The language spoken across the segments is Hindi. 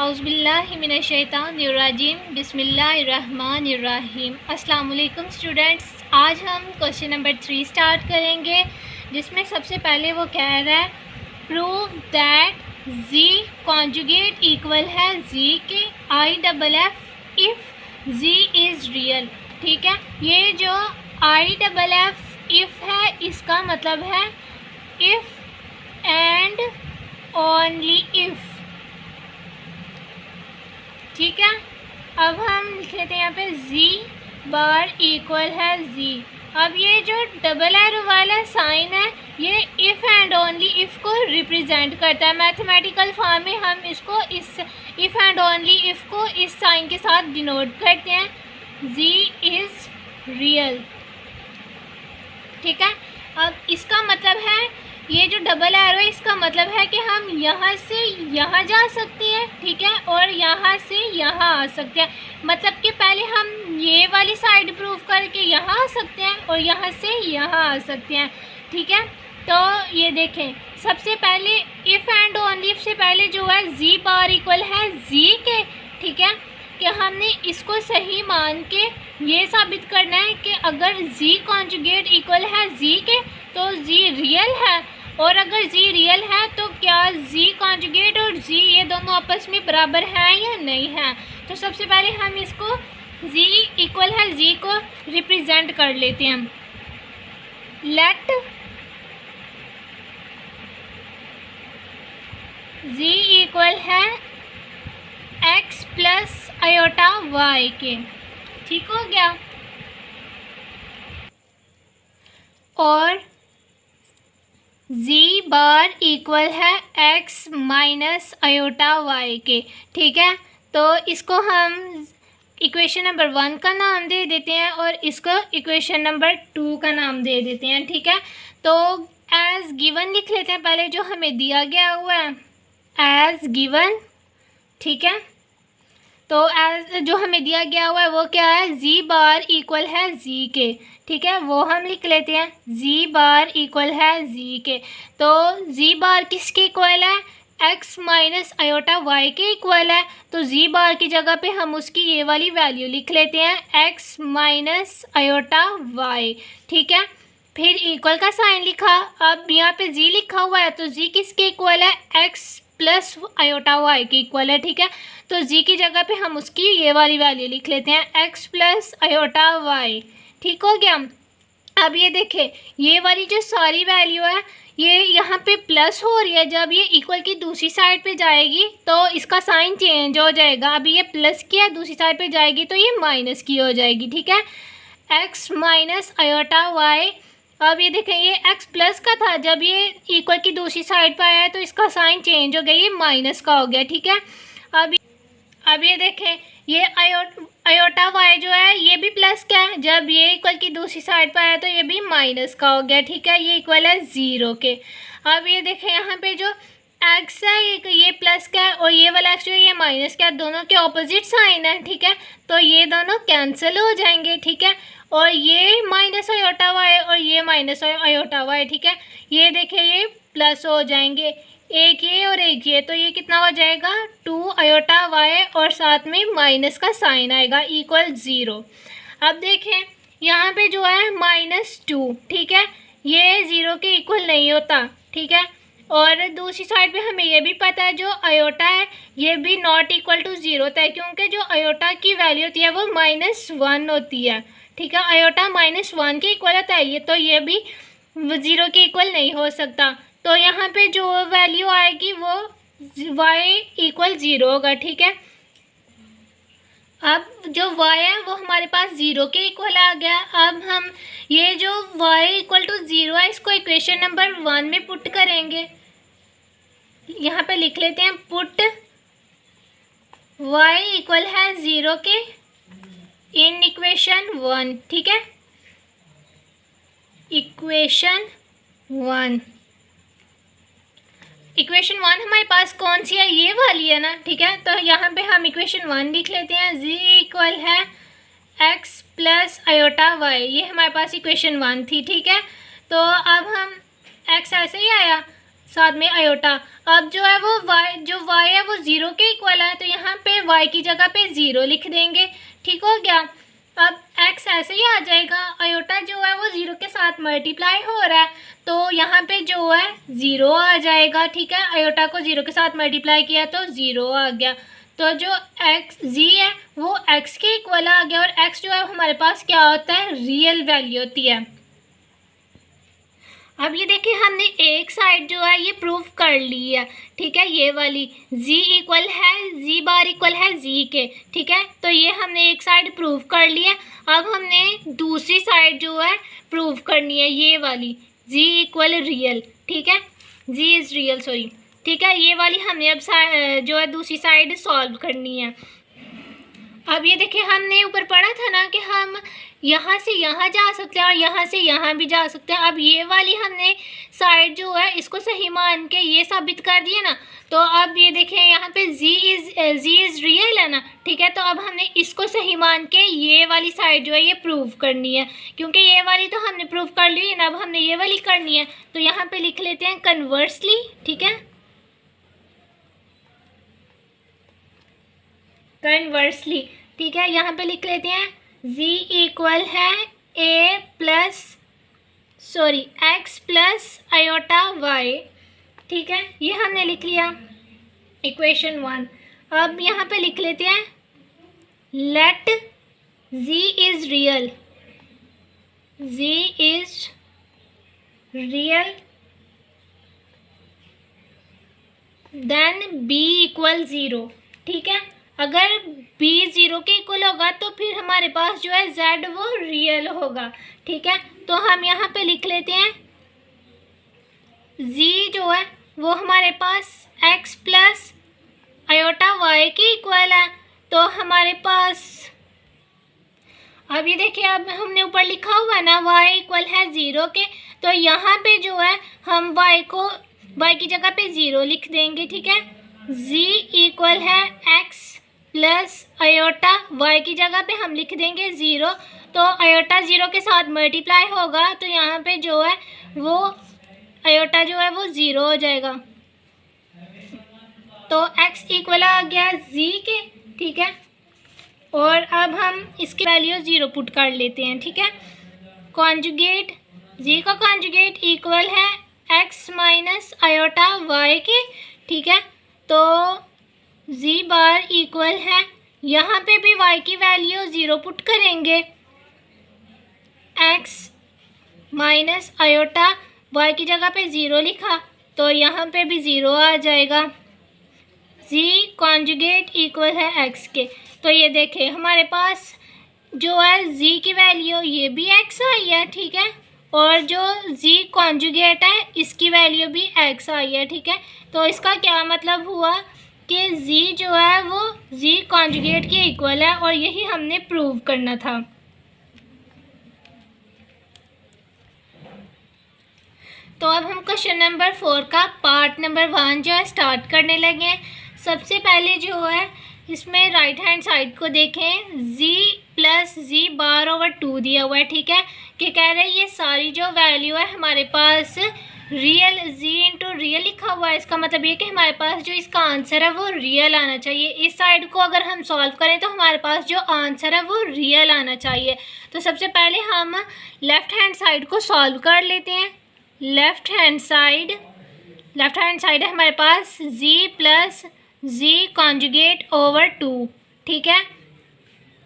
औज़ुबिल्लाहिमिनश्शैतानिर्रजीम बिस्मिल्लाहिर्रहमानिर्रहीम। अस्सलाम वालेकुम स्टूडेंट्स, आज हम क्वेश्चन नंबर 3 स्टार्ट करेंगे, जिसमें सबसे पहले वो कह रहा है prove that G conjugate equal है जी के I double F if G is real. ठीक है, ये जो आई डबल एफ इफ़ है इसका मतलब है इफ़ एंड ओनली इफ़। ठीक है, अब हम लिख लेते हैं यहाँ पे जी बार इक्वल है जी। अब ये जो डबल एरो वाला साइन है ये इफ़ एंड ओनली इफ़ को रिप्रेजेंट करता है। मैथमेटिकल फॉर्म में हम इसको इस इफ़ एंड ओनली इफ़ को इस साइन के साथ डिनोट करते हैं, जी इज़ रियल। ठीक है, अब इसका मतलब है ये जो डबल एरो है इसका मतलब है कि हम यहाँ से यहाँ जा सकते हैं। ठीक है, और यहाँ से यहाँ आ सकते हैं। मतलब कि पहले हम ये वाली साइड प्रूव करके यहाँ आ सकते हैं और यहाँ से यहाँ आ सकते हैं। ठीक है, तो ये देखें, सबसे पहले इफ़ एंड ओनली इफ से पहले जो है जी बार इक्वल है जी के। ठीक है, कि हमने इसको सही मान के ये साबित करना है कि अगर जी कॉन्जुगेट इक्वल है जी के तो जी रियल है, और अगर जी रियल है तो क्या जी कॉन्जुगेट और जी ये दोनों आपस में बराबर हैं या नहीं है। तो सबसे पहले हम इसको जी इक्वल है जी को रिप्रेजेंट कर लेते हैं। लेट जी इक्वल है एक्स प्लस आयोटा वाई के। ठीक हो गया, और जी बार इक्वल है एक्स माइनस आयोटा वाई के। ठीक है, तो इसको हम इक्वेशन नंबर 1 का नाम दे देते हैं और इसको इक्वेशन नंबर 2 का नाम दे देते हैं। ठीक है, तो एज गिवन लिख लेते हैं पहले जो हमें दिया गया हुआ है एज गिवन। ठीक है, तो एज जो हमें दिया गया हुआ है वो क्या है, जी बार इक्वल है जी के। ठीक है, वो हम लिख लेते हैं, जी बार इक्वल है जी के। तो जी बार किसके इक्वल है, एक्स माइनस आयोटा वाई के इक्वल है। तो जी बार की जगह पे हम उसकी ये वाली वैल्यू लिख लेते हैं, एक्स माइनस आयोटा वाई। ठीक है, फिर इक्वल का साइन लिखा। अब यहाँ पे जी लिखा हुआ है तो जी किसके इक्वल है, एक्स प्लस आयोटा वाई के इक्वल है। ठीक है, तो जी की जगह पे हम उसकी ये वाली वैल्यू लिख लेते हैं, एक्स प्लस आयोटा वाई। ठीक हो गया। अब ये देखें, ये वाली जो सारी वैल्यू है ये यहाँ पे प्लस हो रही है, जब ये इक्वल की दूसरी साइड पे जाएगी तो इसका साइन चेंज हो जाएगा। अभी ये प्लस की है, दूसरी साइड पे जाएगी तो ये माइनस की हो जाएगी। ठीक है, एक्स माइनस आयोटा वाई। अब ये देखें, ये एक्स प्लस का था, जब ये इक्वल की दूसरी साइड पर आया है तो इसका साइन चेंज हो गया, ये माइनस का हो गया। ठीक है, अब ये देखें, ये आयोटा वाई जो है ये भी प्लस का है, जब ये इक्वल की दूसरी साइड पर आया तो ये भी माइनस का हो गया। ठीक है, ये इक्वल है 0 के। अब ये देखें, यहाँ पे जो एक्स है ये प्लस का है और ये वाला एक्स जो है ये माइनस का है, दोनों के ऑपोजिट साइन है। ठीक है, तो ये दोनों कैंसिल हो जाएंगे। ठीक है, और ये माइनस आयोटा वाई और ये माइनस आयोटा वाई। ठीक है, ये देखें ये प्लस हो जाएंगे, एक ये और एक ये, तो ये कितना हो जाएगा 2 आयोटा वाई और साथ में माइनस का साइन आएगा इक्वल 0। अब देखें यहाँ पे जो है -2। ठीक है, ये 0 के इक्वल नहीं होता। ठीक है, और दूसरी साइड पे हमें ये भी पता है जो आयोटा है ये भी नॉट इक्वल टू 0 होता है, क्योंकि जो आयोटा की वैल्यू होती है वो -1 होती है। ठीक है, आयोटा -1 के इक्वल होता है, ये भी 0 के इक्वल नहीं हो सकता। तो यहाँ पे जो वैल्यू आएगी वो y इक्वल 0 होगा। ठीक है, अब जो y है वो हमारे पास 0 के इक्वल आ गया। अब हम ये जो y इक्वल टू 0 है इसको इक्वेशन नंबर 1 में पुट करेंगे। यहाँ पे लिख लेते हैं पुट y इक्वल है 0 के इन इक्वेशन 1। ठीक है, इक्वेशन 1 हमारे पास कौन सी है, ये वाली है ना। ठीक है, तो यहाँ पे हम इक्वेशन 1 लिख लेते हैं, जी इक्वल है एक्स प्लस आयोटा वाई। ये हमारे पास इक्वेशन 1 थी। ठीक है, तो अब हम एक्स ऐसे ही आया, साथ में आयोटा। अब जो है वो y है वो 0 के इक्वल है, तो यहाँ पे y की जगह पे 0 लिख देंगे। ठीक हो गया। अब x ऐसे ही आ जाएगा, आयोटा जो है वो 0 के साथ मल्टीप्लाई हो रहा है, तो यहाँ पे जो है 0 आ जाएगा। ठीक है, आयोटा को 0 के साथ मल्टीप्लाई किया तो 0 आ गया। तो जो z है वो x के इक्वल आ गया, और x जो है हमारे पास क्या होता है, रियल वैल्यू होती है। अब ये देखिए हमने एक साइड जो है ये प्रूव कर ली है। ठीक है, ये वाली z इक्वल है, z बार इक्वल है z के। ठीक है, तो ये हमने एक साइड प्रूव कर लिया। अब हमने दूसरी साइड जो है प्रूव करनी है, ये वाली z इक्वल रियल। ठीक है, z इज़ रियल, सॉरी। ठीक है, ये वाली हमने अब जो है दूसरी साइड सॉल्व करनी है। अब ये देखिए हमने ऊपर पढ़ा था ना कि हम यहाँ से यहाँ जा सकते हैं और यहाँ से यहाँ भी जा सकते हैं। अब ये वाली हमने साइड जो है इसको सही मान के ये साबित कर दिया ना, तो अब ये देखिए यहाँ पे z इज़ रियल है ना। ठीक है, तो अब हमने इसको सही मान के ये वाली साइड जो है ये प्रूव करनी है, क्योंकि ये वाली तो हमने प्रूव कर ली है ना, अब हमने ये वाली करनी है। तो यहाँ पे लिख लेते हैं कन्वर्सली। ठीक है, कन्वर्सली। ठीक है, यहाँ पे लिख लेते हैं z इक्वल है x प्लस आयोटा y। ठीक है, ये हमने लिख लिया इक्वेशन 1। अब यहाँ पे लिख लेते हैं let z is real, then b equal 0। ठीक है, अगर b 0 के इक्वल होगा तो फिर हमारे पास जो है z वो रियल होगा। ठीक है, तो हम यहाँ पे लिख लेते हैं z जो है वो हमारे पास x प्लस आयोटा y के इक्वल है, तो हमारे पास अब ये देखिए अब हमने ऊपर लिखा हुआ है ना y इक्वल है 0 के, तो यहाँ पे जो है हम y की जगह पे 0 लिख देंगे। ठीक है, z इक्वल है x प्लस आयोटा y की जगह पे हम लिख देंगे 0, तो आयोटा 0 के साथ मल्टीप्लाई होगा, तो यहाँ पे जो है वो आयोटा जो है वो 0 हो जाएगा। तो x इक्वल आ गया z के। ठीक है, और अब हम इसकी वैल्यू 0 पुट कर लेते हैं। ठीक है, कॉन्जुगेट z का कॉन्जुगेट इक्वल है x माइनस आयोटा y के। ठीक है, तो z बार इक्वल है, यहाँ पे भी y की वैल्यू 0 पुट करेंगे, x माइनस आयोटा y की जगह पे 0 लिखा, तो यहाँ पे भी 0 आ जाएगा। z कॉन्जुगेट इक्वल है x के, तो ये देखें हमारे पास जो है z की वैल्यू ये भी x आई है। ठीक है, और जो z कॉन्जुगेट है इसकी वैल्यू भी x आई है। ठीक है, तो इसका क्या मतलब हुआ कि z जो है वो z कॉन्जुगेट के इक्वल है, और यही हमने प्रूव करना था। तो अब हम क्वेश्चन नंबर 4 का पार्ट नंबर 1 जो है स्टार्ट करने लगे हैं। सबसे पहले जो है इसमें राइट हैंड साइड को देखें, z प्लस z बार ओवर 2 दिया हुआ है। ठीक है, कि कह रहे हैं ये सारी जो वैल्यू है हमारे पास रियल, z इंटू रियल लिखा हुआ है, इसका मतलब ये कि हमारे पास जो इसका आंसर है वो रियल आना चाहिए। इस साइड को अगर हम सॉल्व करें तो हमारे पास जो आंसर है वो रियल आना चाहिए। तो सबसे पहले हम लेफ़्ट हैंड साइड को सॉल्व कर लेते हैं। लेफ़्ट हैंड साइड है हमारे पास z plus z conjugate over 2। ठीक है,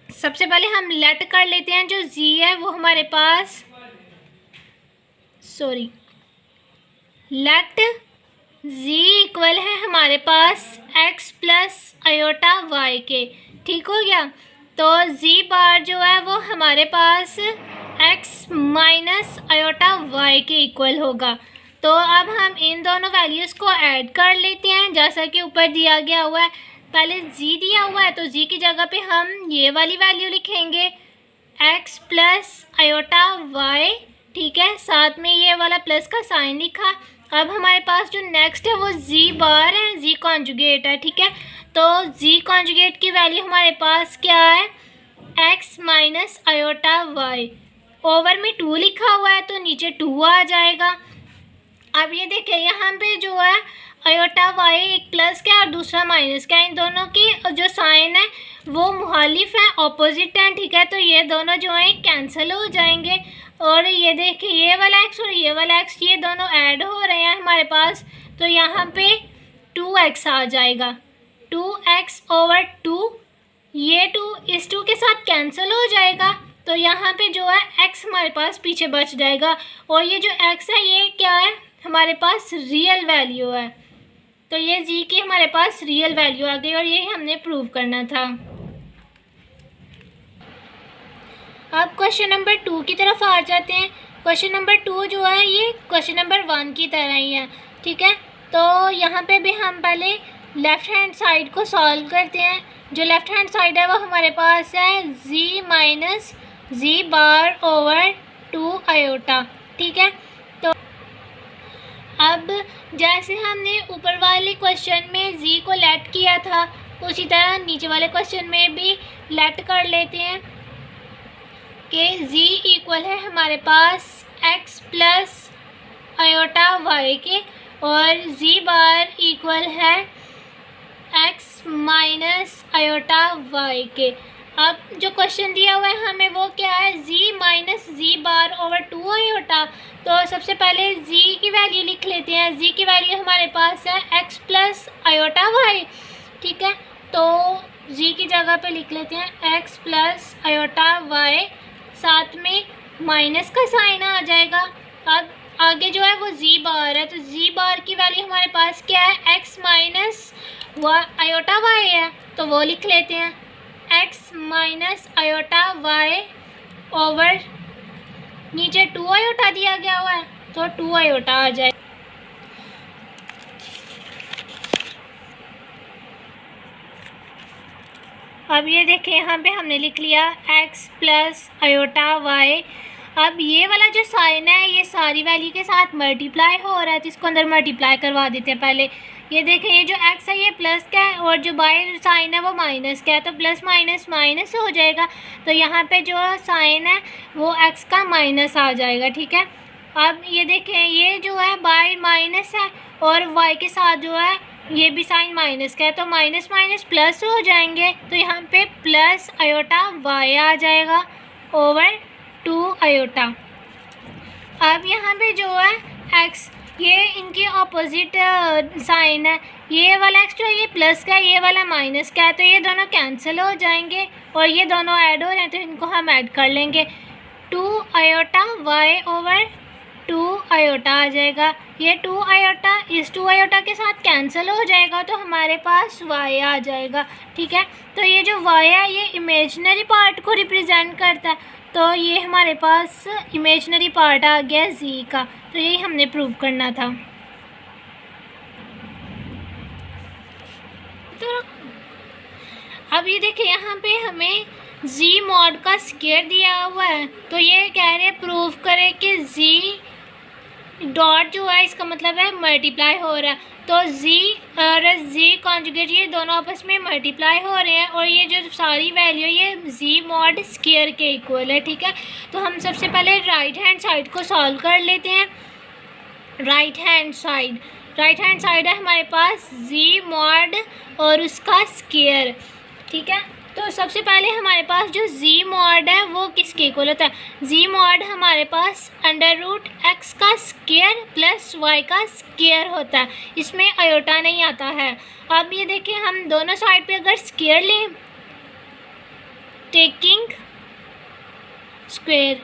सबसे पहले हम लेट कर लेते हैं, जो z है वो हमारे पास लेट z इक्वल है हमारे पास x प्लस आयोटा y के। ठीक हो गया, तो z बार जो है वो हमारे पास x माइनस आयोटा y के इक्वल होगा। तो अब हम इन दोनों वैल्यूज़ को ऐड कर लेते हैं, जैसा कि ऊपर दिया गया हुआ है। पहले z दिया हुआ है तो z की जगह पे हम ये वाली वैल्यू लिखेंगे x प्लस आयोटा y। ठीक है, साथ में ये वाला प्लस का साइन लिखा। अब हमारे पास जो नेक्स्ट है वो z बार है, z कॉन्जुगेट है। ठीक है, तो z कॉन्जुगेट की वैल्यू हमारे पास क्या है, x minus iota y। Over में 2 लिखा हुआ है तो नीचे 2 आ जाएगा। अब ये देखिए यहाँ पे जो है आयोटा वाई एक प्लस का और दूसरा माइनस का, इन दोनों की जो साइन है वो मुखालिफ है, ऑपोजिट है, ठीक है। तो ये दोनों जो है कैंसिल हो जाएंगे और ये देखिए ये वाला एक्स और ये वाला एक्स ये दोनों ऐड हो रहे हैं हमारे पास, तो यहाँ पे 2x आ जाएगा, 2x/2, ये 2 इस 2 के साथ कैंसिल हो जाएगा, तो यहाँ पे जो है x हमारे पास पीछे बच जाएगा और ये जो x है ये क्या है हमारे पास रियल वैल्यू है, तो ये g की हमारे पास रियल वैल्यू आ गई और यही हमने प्रूव करना था। अब क्वेश्चन नंबर 2 की तरफ आ जाते हैं। क्वेश्चन नंबर 2 जो है ये क्वेश्चन नंबर 1 की तरह ही है, ठीक है। तो यहाँ पे भी हम पहले लेफ़्ट हैंड साइड को सॉल्व करते हैं। जो लेफ़्ट हैंड साइड है वो हमारे पास है z माइनस z बार ओवर 2 आयोटा, ठीक है। तो अब जैसे हमने ऊपर वाले क्वेश्चन में z को लेट किया था उसी तरह नीचे वाले क्वेश्चन में भी लेट कर लेते हैं कि z इक्वल है हमारे पास x प्लस आयोटा y के और z बार इक्वल है x माइनस आयोटा y के। अब जो क्वेश्चन दिया हुआ है हमें वो क्या है, z माइनस z बार ओवर 2 आयोटा। तो सबसे पहले z की वैल्यू लिख लेते हैं। z की वैल्यू हमारे पास है x प्लस आयोटा y, ठीक है। तो z की जगह पे लिख लेते हैं x प्लस आयोटा y, साथ में माइनस का साइन आ जाएगा। अब आगे जो है वो z बार है, तो z बार की वैल्यू हमारे पास क्या है, x माइनस आयोटा y है, तो वो लिख लेते हैं x minus iota y over नीचे 2 आयोटा दिया गया हुआ है तो 2 आयोटा आ जाए। अब ये देखिए यहाँ पे हमने लिख लिया x प्लस आयोटा y। अब ये वाला जो साइन है ये सारी वैल्यू के साथ मल्टीप्लाई हो रहा है, तो इसको अंदर मल्टीप्लाई करवा देते हैं पहले। ये देखें ये जो x है ये प्लस का है और जो बाय साइन है वो माइनस का है, तो प्लस माइनस माइनस हो जाएगा, तो यहाँ पे जो साइन है वो x का माइनस आ जाएगा, ठीक है। अब ये देखें ये जो है बाय माइनस है और y के साथ जो है ये भी साइन माइनस का है, तो माइनस माइनस प्लस हो जाएंगे, तो यहाँ पे प्लस आयोटा y आ जाएगा ओवर 2 आयोटा। अब यहाँ पे जो है x ये इनकी ऑपोजिट साइन है, ये वाला x जो है ये प्लस का है, ये वाला माइनस का है, तो ये दोनों कैंसिल हो जाएंगे और ये दोनों ऐड हो रहे हैं तो इनको हम ऐड कर लेंगे। 2 आयोटा y ओवर 2 आयोटा आ जाएगा। ये 2 आयोटा इस 2 आयोटा के साथ कैंसिल हो जाएगा तो हमारे पास y आ जाएगा, ठीक है। तो ये जो y है ये इमेजिनरी पार्ट को रिप्रेजेंट करता है, तो ये हमारे पास इमेजिनरी पार्ट आ गया z का, तो यही हमने प्रूव करना था। तो अब ये देखिए यहाँ पे हमें z मॉड का स्क्वायर दिया हुआ है, तो ये कह रहे हैं प्रूव करें कि z डॉट जो है इसका मतलब है मल्टीप्लाई हो रहा है, तो z और z कॉन्जुगेट ये दोनों आपस में मल्टीप्लाई हो रहे हैं और ये जो सारी वैल्यू ये z मॉड स्क्वायर के इक्वल है, ठीक है। तो हम सबसे पहले राइट हैंड साइड को सॉल्व कर लेते हैं। राइट हैंड साइड है हमारे पास z मॉड और उसका स्क्वायर, ठीक है। तो सबसे पहले हमारे पास जो z मॉड है वो किसके इक्वल होता है, z मॉड हमारे पास अंडर रूट x का स्क्वायर प्लस y का स्क्वायर होता है, इसमें आयोटा नहीं आता है। अब ये देखिए हम दोनों साइड पे अगर स्क्वायर लें, टेकिंग स्क्वायर,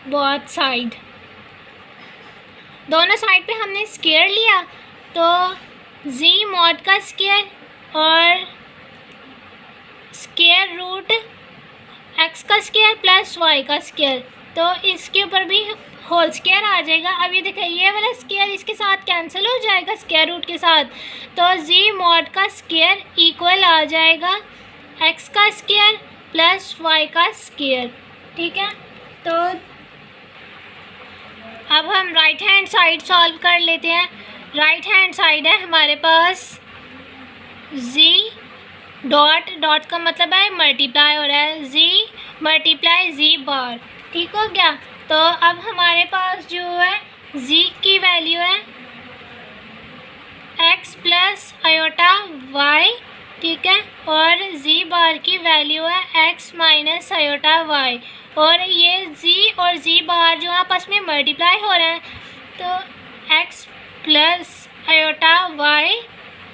बोथ साइड, दोनों साइड पे हमने स्क्वायर लिया तो z मॉड का स्क्वायर और स्क्वायर रूट x का स्क्वायर प्लस y का स्क्वायर, तो इसके ऊपर भी होल स्क्वायर आ जाएगा। अब ये देखिए ये वाला स्क्वायर इसके साथ कैंसिल हो जाएगा स्क्वायर रूट के साथ, तो z मॉड का स्क्वायर इक्वल आ जाएगा x का स्क्वायर प्लस y का स्क्वायर, ठीक है। तो अब हम राइट हैंड साइड सॉल्व कर लेते हैं। राइट हैंड साइड है हमारे पास z डॉट का मतलब है मल्टीप्लाई हो रहा है, z मल्टीप्लाई z बार, ठीक हो गया। तो अब हमारे पास जो है z की वैल्यू है x प्लस आयोटा y, ठीक है, और z बार की वैल्यू है x माइनस आयोटा y, और ये z और z बार जो आपस में मल्टीप्लाई हो रहे हैं, तो x plus iota y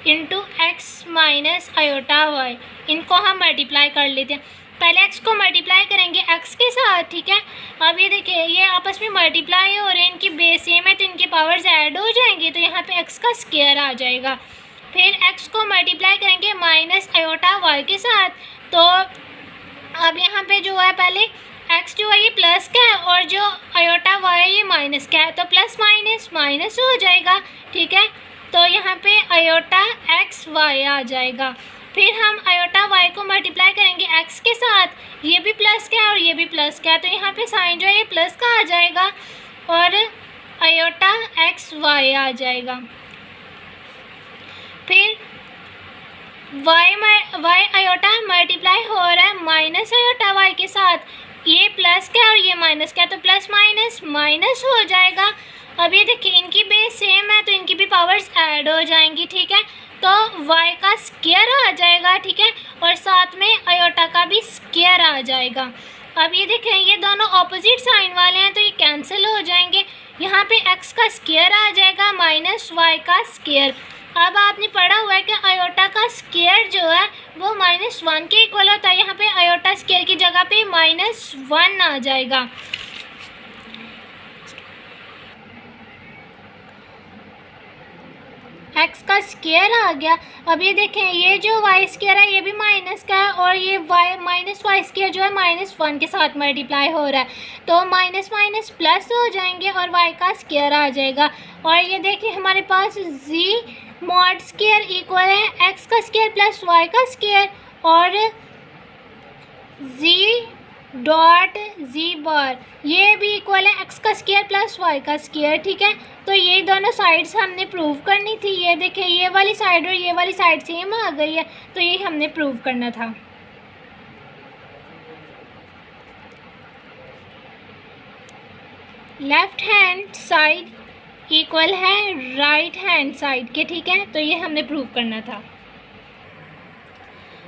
into x minus iota y, इनको हम मल्टीप्लाई कर लेते हैं। पहले x को मल्टीप्लाई करेंगे x के साथ, ठीक है। अब ये देखिए ये आपस में मल्टीप्लाई हो रहे हैं, इनकी बेस सेम है तो इनकी पावर्स ऐड हो जाएंगी, तो यहाँ पे x का स्क्वायर आ जाएगा। फिर x को मल्टीप्लाई करेंगे माइनस आयोटा y के साथ, तो अब यहाँ पे जो है पहले x जो है ये प्लस का है और जो आयोटा y है ये माइनस का है, तो प्लस माइनस माइनस हो जाएगा, ठीक है। तो यहाँ पे आयोटा एक्स वाई आ जाएगा। फिर हम आयोटा y को मल्टीप्लाई करेंगे x के साथ, ये भी प्लस का है और ये भी प्लस का है, तो यहाँ पे साइन जो है ये प्लस का आ जाएगा और आयोटा एक्स वाई आ जाएगा। फिर y आयोटा मल्टीप्लाई हो रहा है माइनस आयोटा y के साथ, ये प्लस का है और ये माइनस का है, तो प्लस माइनस माइनस हो जाएगा। अब ये देखिए इनकी बेस सेम है तो इनकी भी पावर्स ऐड हो जाएंगी, ठीक है। तो y का स्क्वायर आ जाएगा, ठीक है, और साथ में आयोटा का भी स्क्वायर आ जाएगा। अब ये देखें ये दोनों ऑपोजिट साइन वाले हैं तो ये कैंसिल हो जाएंगे। यहाँ पे x का स्क्वायर आ जाएगा माइनस y का स्क्वायर। अब आपने पढ़ा हुआ है कि आयोटा का स्क्वायर जो है वो -1 के इक्वल होता है, यहाँ पे आयोटा स्क्वायर की जगह पे -1 आ जाएगा। x का स्क्वायर आ गया। अब ये देखें ये जो y स्क्वायर है ये भी माइनस का है और ये y माइनस वाई स्क्वायर जो है -1 के साथ मल्टीप्लाई हो रहा है, तो माइनस माइनस प्लस हो जाएंगे और y का स्क्वायर आ जाएगा। और ये देखिए हमारे पास z मॉड स्क्वायर इक्वल है x का स्क्वायर प्लस y का स्क्वायर और z डॉट z बार ये भी इक्वल है x का स्क्वायर प्लस y का स्क्वायर, ठीक है। तो ये दोनों साइड्स हमने प्रूव करनी थी। ये देखें ये वाली साइड और ये वाली साइड सेम आ गई है, तो ये हमने प्रूव करना था। लेफ्ट हैंड साइड इक्वल है राइट हैंड साइड के, ठीक है, तो ये हमने प्रूव करना था।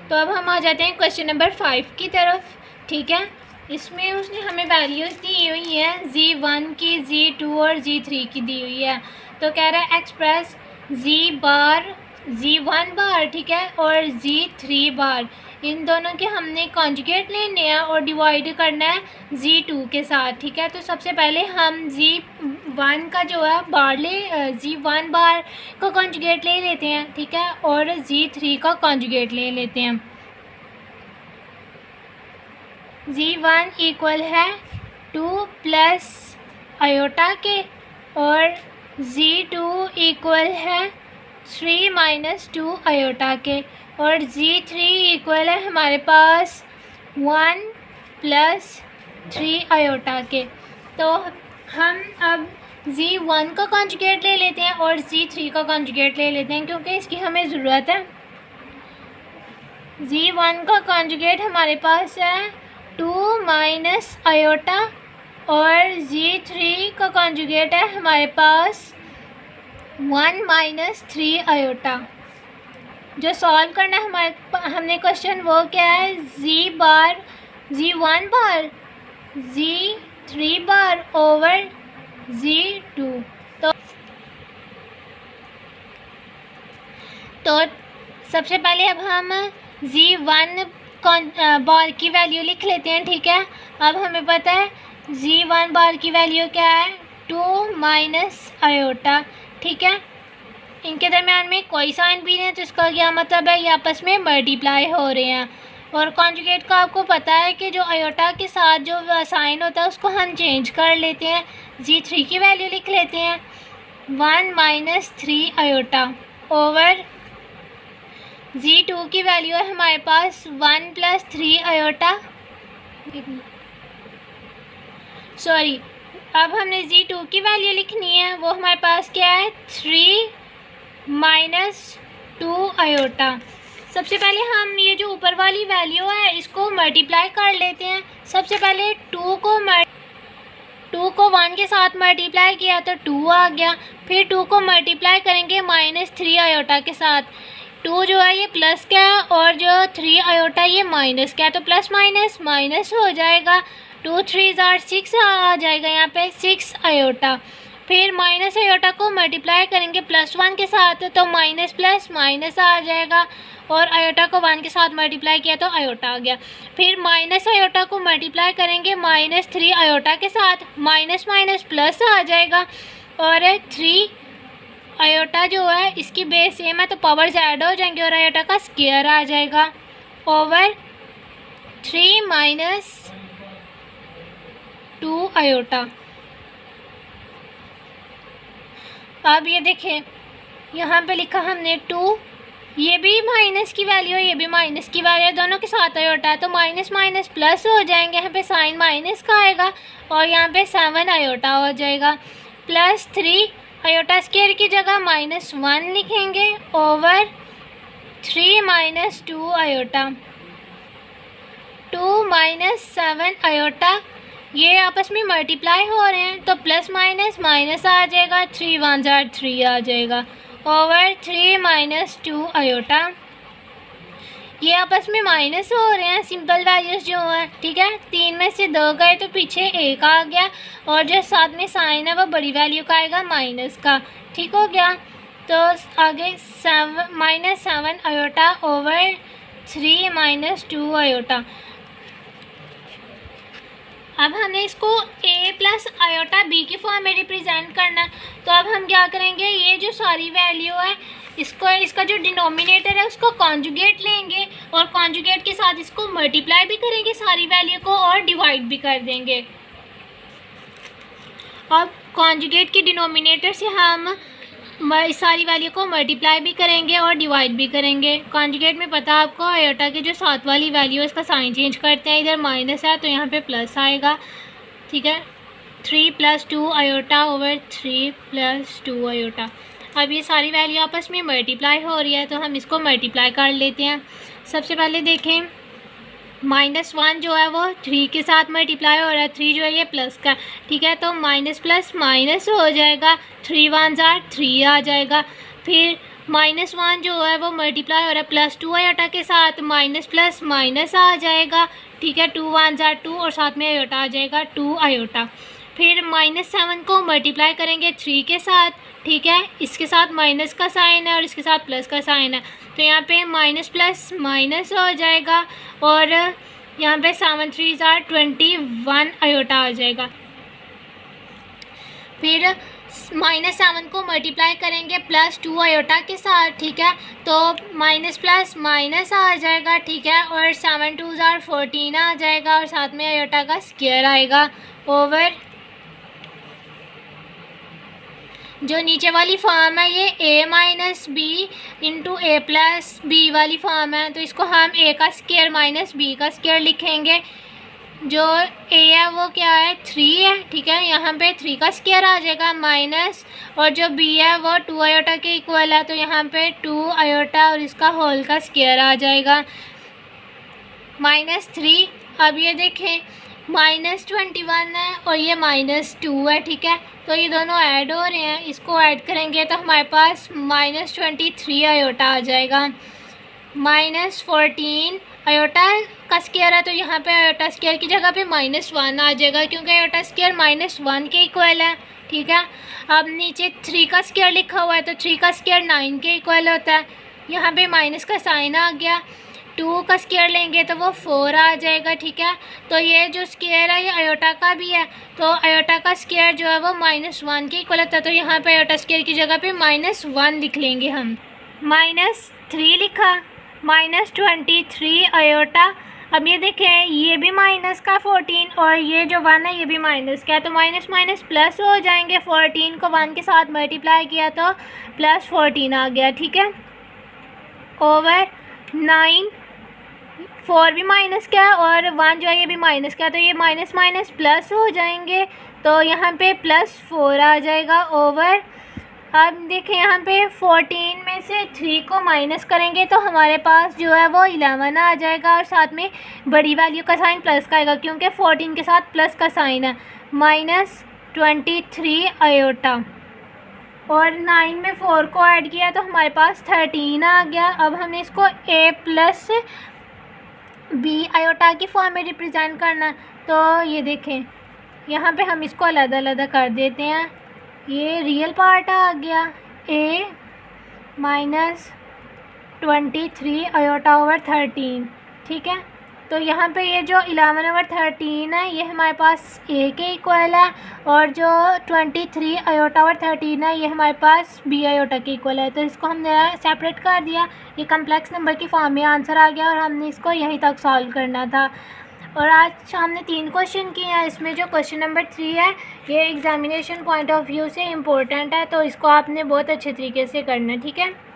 तो अब हम आ जाते हैं क्वेश्चन नंबर 5 की तरफ, ठीक है। इसमें उसने हमें वैल्यूज़ दी हुई है z1 की, z2 और z3 की दी हुई है। तो कह रहा है एक्सप्रेस z बार z1 बार, ठीक है, और z3 बार, इन दोनों के हमने कॉन्जुगेट लेने हैं और डिवाइड करना है z2 के साथ, ठीक है। तो सबसे पहले हम z1 का जो है बार z1 बार का कॉन्जुगेट ले लेते हैं, ठीक है, और z3 का कॉन्जुगेट ले लेते हैं। z1 इक्वल है 2 प्लस आयोटा के और z2 इक्वल है 3 माइनस 2 आयोटा के और z3 इक्वल है हमारे पास 1 प्लस 3 आयोटा के। तो हम अब z1 का कॉन्जुगेट ले लेते हैं और z3 का कॉन्जुगेट ले लेते हैं क्योंकि इसकी हमें ज़रूरत है। z1 का कॉन्जुगेट हमारे पास है 2 माइनस आयोटा और z3 का कॉन्जुगेट है हमारे पास 1 माइनस 3 आयोटा। जो सॉल्व करना है हमने क्वेश्चन वो क्या है, z1 बार z3 बार ओवर z2। तो सबसे पहले अब हम z1 बार की वैल्यू लिख लेते हैं, ठीक है। अब हमें पता है z1 बार की वैल्यू क्या है 2 माइनस आयोटा, ठीक है। इनके दरम्यान में कोई साइन भी नहीं है तो इसका क्या मतलब है, ये आपस में मल्टीप्लाई हो रहे हैं। और कॉन्जुगेट का आपको पता है कि जो आयोटा के साथ जो साइन होता है उसको हम चेंज कर लेते हैं। z3 की वैल्यू लिख लेते हैं 1 माइनस 3 आयोटा ओवर z2 की वैल्यू है हमारे पास 1 प्लस 3 आयोटा। सॉरी, अब हमने z2 की वैल्यू लिखनी है, वो हमारे पास क्या है 3 माइनस 2 आयोटा। सबसे पहले हम ये जो ऊपर वाली वैल्यू है इसको मल्टीप्लाई कर लेते हैं। सबसे पहले 2 को 2 को 1 के साथ मल्टीप्लाई किया तो 2 आ गया। फिर 2 को मल्टीप्लाई करेंगे -3 आयोटा के साथ। 2 जो है ये प्लस का है और जो 3 आयोटा ये माइनस का है, तो प्लस माइनस माइनस हो जाएगा। 2 3 6 आ जाएगा यहाँ पे 6 आयोटा। फिर माइनस आयोटा को मल्टीप्लाई करेंगे +1 के साथ तो माइनस प्लस माइनस आ जाएगा, और आयोटा को 1 के साथ मल्टीप्लाई किया तो आयोटा आ गया। फिर माइनस आयोटा को मल्टीप्लाई करेंगे -3 आयोटा के साथ, माइनस माइनस प्लस आ जाएगा, और 3 आयोटा जो है इसकी बेस सेम है तो पावर्स ऐड हो जाएंगे और आयोटा का स्क्वायर आ जाएगा ओवर 3 - 2 आयोटा। अब ये देखें यहाँ पे लिखा हमने 2, ये भी माइनस की वैल्यू है, ये भी माइनस की वैल्यू है, दोनों के साथ आयोटा है तो माइनस माइनस प्लस हो जाएंगे। यहाँ पे साइन माइनस का आएगा और यहाँ पे 7 आयोटा हो जाएगा, +3 आयोटा स्क्वायर की जगह -1 लिखेंगे ओवर 3 - 2 आयोटा। 2 - 7 आयोटा ये आपस में मल्टीप्लाई हो रहे हैं तो प्लस माइनस माइनस आ जाएगा, 3 1 3 आ जाएगा ओवर 3 - 2 आयोटा। ये आपस में माइनस हो रहे हैं सिंपल वैल्यूज़ जो है, ठीक है। 3 में से 2 गए तो पीछे 1 आ गया, और जो साथ में साइन है वो बड़ी वैल्यू का आएगा माइनस का, ठीक हो गया। तो आगे -7 आयोटा ओवर 3 - 2 आयोटा। अब हमने इसको a + आयोटा b की फॉर्म में रिप्रेजेंट करना है, तो अब हम क्या करेंगे, ये जो सारी वैल्यू है इसका जो डिनोमिनेटर है उसको कॉन्जुगेट लेंगे, और कॉन्जुगेट के साथ इसको मल्टीप्लाई भी करेंगे सारी वैल्यू को और डिवाइड भी कर देंगे। अब कॉन्जुगेट के डिनोमिनेटर से हम सारी वैल्यू को मल्टीप्लाई भी करेंगे और डिवाइड भी करेंगे। कॉन्जुगेट में पता है आपको, आयोटा की जो साथ वाली वैल्यू है इसका साइन चेंज करते हैं, इधर माइनस है तो यहाँ पे प्लस आएगा, ठीक है। 3 + 2 आयोटा ओवर 3 + 2 आयोटा। अब ये सारी वैल्यू आपस में मल्टीप्लाई हो रही है तो हम इसको मल्टीप्लाई कर लेते हैं। सबसे पहले देखें -1 जो है वो 3 के साथ मल्टीप्लाई हो रहा है, 3 जो है ये प्लस का, ठीक है, तो माइनस प्लस माइनस हो जाएगा, 3 1 3 आ जाएगा। फिर -1 जो है वो मल्टीप्लाई हो रहा है +2 आयोटा के साथ, माइनस प्लस माइनस आ जाएगा, ठीक है, 2 1 2 और साथ में आयोटा आ जाएगा 2 आयोटा। फिर -7 को मल्टीप्लाई करेंगे 3 के साथ, ठीक है, इसके साथ माइनस का साइन है और इसके साथ प्लस का साइन है, तो यहाँ पे माइनस प्लस माइनस हो जाएगा, और यहाँ पे 7 3 21 आयोटा आ जाएगा। फिर -7 को मल्टीप्लाई करेंगे +2 आयोटा के साथ, ठीक है, तो माइनस प्लस माइनस आ जाएगा, ठीक है, और 7 2 14 आ जाएगा, और साथ में आयोटा का स्क्वायर आएगा ओवर जो नीचे वाली फॉर्म है ये a - b × a + b वाली फॉर्म है, तो इसको हम a का स्क्वायर - b का स्क्वायर लिखेंगे। जो a है वो क्या है 3 है, ठीक है, यहाँ पे 3 का स्क्वायर आ जाएगा माइनस, और जो b है वो 2 आयोटा के इक्वल है तो यहाँ पे 2 आयोटा और इसका होल का स्क्वायर आ जाएगा -3। अब ये देखें -21 है और ये -2 है, ठीक है, तो ये दोनों ऐड हो रहे हैं, इसको ऐड करेंगे तो हमारे पास -23 आयोटा आ जाएगा। -14 आयोटा का स्क्वायर है तो यहाँ पे आयोटा स्क्वायर की जगह पे -1 आ जाएगा, क्योंकि आयोटा स्क्वायर -1 के इक्वल है, ठीक है। अब नीचे 3 का स्क्वायर लिखा हुआ है तो 3 का स्क्वायर 9 के इक्वल होता है, यहाँ पे माइनस का साइन आ गया। 2 का स्क्वायर लेंगे तो वो 4 आ जाएगा, ठीक है, तो ये जो स्क्वायर है ये आयोटा का भी है, तो आयोटा का स्क्वायर जो है वो -1 के इक्वल होता है, तो यहाँ पे आयोटा स्क्वायर की जगह पे -1 लिख लेंगे हम। -3 लिखा, -23 आयोटा। अब ये देखें ये भी माइनस का 14 और ये जो 1 है ये भी माइनस का है, तो माइनस माइनस प्लस हो जाएंगे। 14 को 1 के साथ मल्टीप्लाई किया तो +14 आ गया, ठीक है, ओवर 9। 4 भी माइनस का है और 1 जो है ये भी माइनस का है, तो ये माइनस माइनस प्लस हो जाएंगे, तो यहाँ पे +4 आ जाएगा ओवर अब देखिए यहाँ पे 14 में से 3 को माइनस करेंगे तो हमारे पास जो है वो 11 आ जाएगा और साथ में बड़ी वैल्यू का साइन प्लस का आएगा क्योंकि 14 के साथ प्लस का साइन है। -23 आयोटा और 9 में 4 को ऐड किया तो हमारे पास 13 आ गया। अब हमने इसको a प्लस b आयोटा की फॉर्म में रिप्रेजेंट करना, तो ये देखें यहाँ पे हम इसको अलग अलग कर देते हैं। ये रियल पार्ट आ गया a -23 आयोटा ओवर 13, ठीक है। तो यहाँ पे ये जो 11 ओवर 13 है ये हमारे पास a के इक्वल है और जो 23 आयोटा ओवर 13 है ये हमारे पास b आयोटा के इक्वल है। तो इसको हमने सेपरेट कर दिया, ये कम्प्लेक्स नंबर की फॉर्म में आंसर आ गया और हमने इसको यहीं तक सॉल्व करना था। और आज हमने 3 क्वेश्चन किए हैं। इसमें जो क्वेश्चन नंबर 3 है ये एग्जामिनेशन पॉइंट ऑफ व्यू से इम्पोर्टेंट है, तो इसको आपने बहुत अच्छे तरीके से करना है, ठीक है।